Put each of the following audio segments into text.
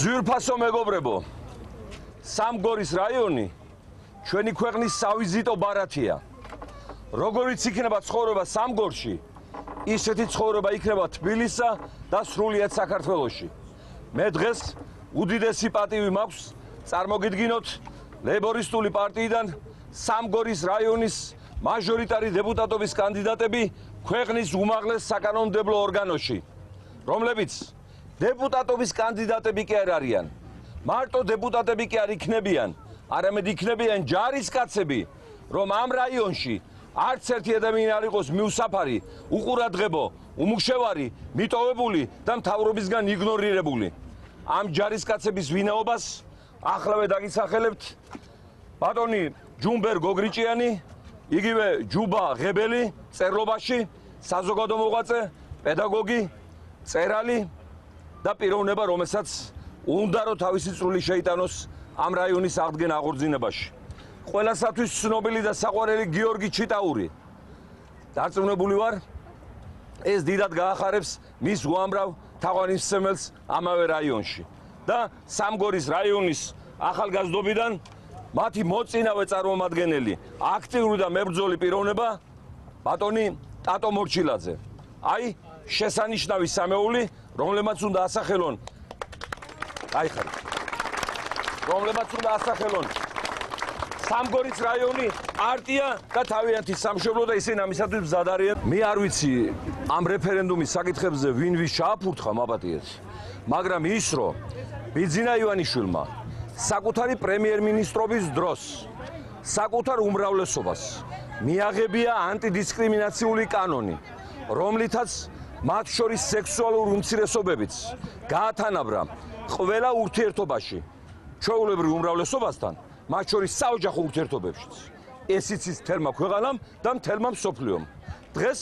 ძვირფასო მეგობრებო, სამგორის რაიონი ჩვენი ქვეყნის სავიზიტო ბარათია. როგორიც იქნება ცხოვრება სამგორში, ისეთი ცხოვრება იქნება თბილისსა და სრულიად საქართველოში. მე დღეს უდიდესი პატივი მაქვს წარმოგიდგინოთ ლეიბორისტული პარტიიდან სამგორის რაიონის მაჟორიტარი დეპუტატობის კანდიდატები ქვეყნის უმაღლეს საკანონმდებლო ორგანოში, რომლებიც დეპუტატობის კანდიდატები კი არ არიან. მარტო დეპუტატები კი არ იქნებიან, არამედ იქნებიან ჯარისკაცები, რომ ამ რაიონში არც ერთი ადამიანი არ იყოს მიუსაფარი, უყურადღებო, უმუშევარი, მიტოვებული და მთავრობისგან იგნორირებული. ამ ჯარისკაცების ვინაობას ახლავე დაგისახელებთ ბატონი ჯუმბერ გოგრიჭიანი, იგივე ჯუბა ღებელი წერლობაში, საზოგადო მოღვაწე, პედაგოგი, წერალი და პიროვნება, რომელსაც უნდა რომ თავისი წვლილი შეიტანოს ამ რაიონის აღდგენ აღორძინებაში. ყველასათვის ცნობილი და საყვარელი გიორგი ჩიტაური. დარწმუნებული ვარ, ეს დიდად გაახარებს მის უამრავ თაყვანისმცემელს ამავე რაიონში. და სამგორის რაიონის ახალგაზრდობიდან მათი მოწინავე წარმომადგენელი, აქტიური და მებრძოლი პიროვნება ბატონი ტატო მორჩილაძე. აი, შესანიშნავი სამეული, რომლებმაც უნდა ასახელონ რომლებმაც უნდა ასახელონ სამგორის რაიონი, პარტია და თავიანთი სამშობლო და ისინი ამისათვის მზად არიან. მე არ ვიცი ამ რეფერენდუმის საკითხებზე ვინ ვის ჩააფურთხა მაპატიეთ, მაგრამ ის რომ ბიძინა ივანიშვილმა საკუთარი პრემიერ-მინისტრობის დროს საკუთარ უმრავლესობას მიაღებია ანტიდისკრიმინაციული კანონი, რომლითაც მათ შორის სექსუალურ უმცირესობებიც გაათანაბრა ყველა ურთიერთობაში ჩვეულებრივ უმრავლესობასთან, მათ შორის საოჯახო ურთიერთობებშიც. ეს იცის მთელმა ქვეყანამ და მთელმა მსოფლიომ. დღეს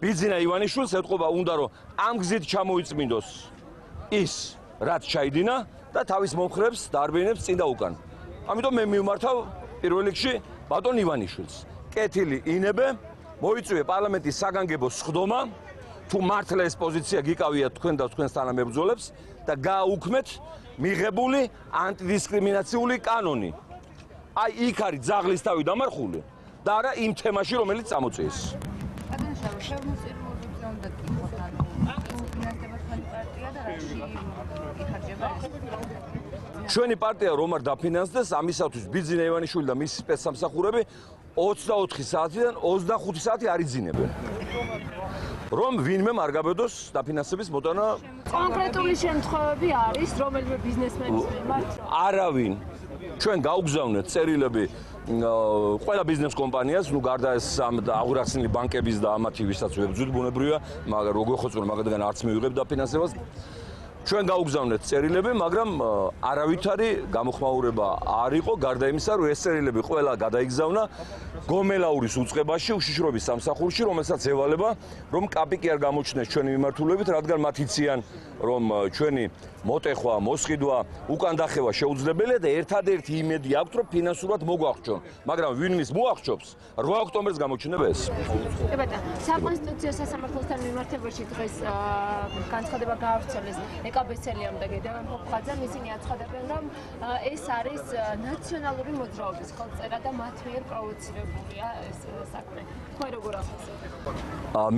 ბიძინა ივანიშვილს ეთყობა უნდა რომ ამ გზით ჩამოიწმინდოს ის, რაც ჩაიდინა და თავის მომხრეებს დაარბიენებს წინ და უკან. ამიტომ მე მივმართავ პირველ რიგში ბატონ ივანიშვილს. კეთილი ინებე, მოიწვიე პარლამენტის საგანგებო სხდომა, თუ მართლა ეს პოზიცია გიკავიათ თქვენ და თქვენს თანამებრძოლებს და გააუქმეთ მიღებული ანტიდისკრიმინაციული კანონი. აი იქ არის ძაღლის თავი დამარხული და არა იმ თემაში, რომელიც წამოწიეს. ჩვენი პარტია რომ არ დაფინანსდეს, ამისათვის ბიძინა ივანიშვილი და მისი სპეცსამსახურები 24 საათიდან 25 საათი არ იძინებენ. რომ ვინმე არ გაბედოს დაფინანსების მოტანა. კონკრეტული შემთხვევები არის, რომელიმე ბიზნესმენის მიმართ? არავინ. ჩვენ გაუგზავნეთ წერილები ყველა ბიზნეს კომპანიას, ნუ გარდა ეს აღურახსნილი ბანკების და ამათი ვისაც ვებძვით ბუნებრივია, მაგრამ როგორ ხოცული მაგათგან არც მივიღებ დაფინანსებას. ჩვენ გაუგზავნეთ წერილები, მაგრამ არავითარი გამოხმაურება არ იყო, გარდა იმისა, რომ ეს წერილები ყველა გადაიგზავნა გომელაურის უწყებაში, უშიშროების სამსახურში, რომელსაც ევალება, რომ კაპი კი არ გამოჩნდეს ჩვენი მიმართულებით, რადგან მათ იციან, რომ ჩვენი მოტეხვა, მოსყიდვა, უკან დახევა შეუძლებელია და ერთადერთი იმედი აქვთ, რომ ფინანსურად მოგვახჩონ, მაგრამ ვინმის მოახჩობს, 8 ოქტომბერს გამოჩნდება ეს. საკონსტიტუციო სასამართლოსთან მიმართებაში დღეს განცხადება გაავრცელეს ეკაბესელიამ და გედევან ფოფხაძემ, ისინი აცხადებენ, რომ ეს არის ნაციონალური მოძრაობის ხელწერა და მათ მიერ პროვოცირებულია ეს საქმე. თქვენ როგორ ახსენებთ?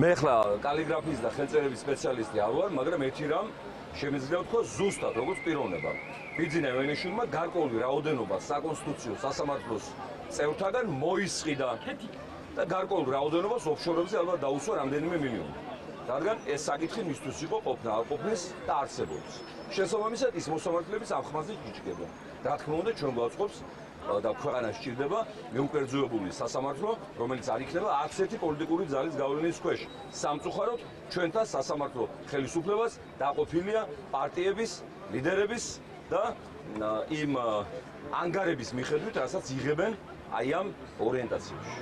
მე ხლა კალიგრაფიის და ხელწერების სპეციალისტი არ ვარ, მაგრამ ერთი რამ შემიძლია ვთქვა ზუსტად როგორც პიროვნება. ბიძინა ივანიშვილმა გარკვეული რაოდენობა საკონსტიტუციო სასამართლოს წევრთაგან მოისყიდა და გარკვეულ რაოდენობას ოფშორებზე ალბათ დაუსვა რამდენიმე მილიონი. რადგან ეს საკითხი მისთვის იყო ყოფნა არ ყოფნის და არსებობს. შესაბამისად ის მოსამართლეების ამ ხმაზე ჭიჭკება. რა თქმა უნდა ჩვენ გვაწყობს და ქვეყანას სჭირდება მეუკერძოებული სასამართლო, რომელიც არ იქნება არც ერთი პოლიტიკური ძალის გავლენის ქვეშ. სამწუხაროდ ჩვენთან სასამართლო ხელისუფლებას დაყოფილია პარტიების, ლიდერების და იმ ანგარების მიხედვით, რასაც იღებენ აი ამ ორიენტაციაში.